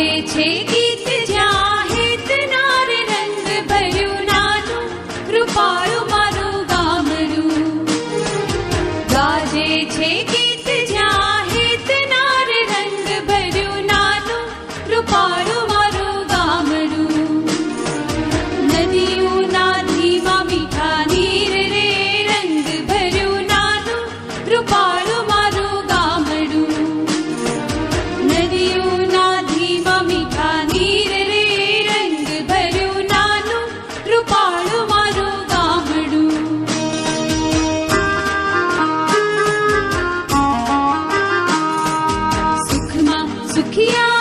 ગાજે છે ગીત જ્યાં હેતનાર રંગ ભર્યું નાનું કૃપાળું મારું ગામડું. ગાજે છે ગીત જ્યાં હેતનાર રંગ ભર્યું નાનું કૃપાળું મારું ગામડું. નદીઓના ધીમા મીઠા નીર રે રંગ ભર્યું નાનું કૃપાળું મારું ગામડું. નદીઓના ધીમા મીઠા નીર રે રંગ ભર્યું નાનું કૃપાળું મારું ગામડું. સુખમાં સુખિયા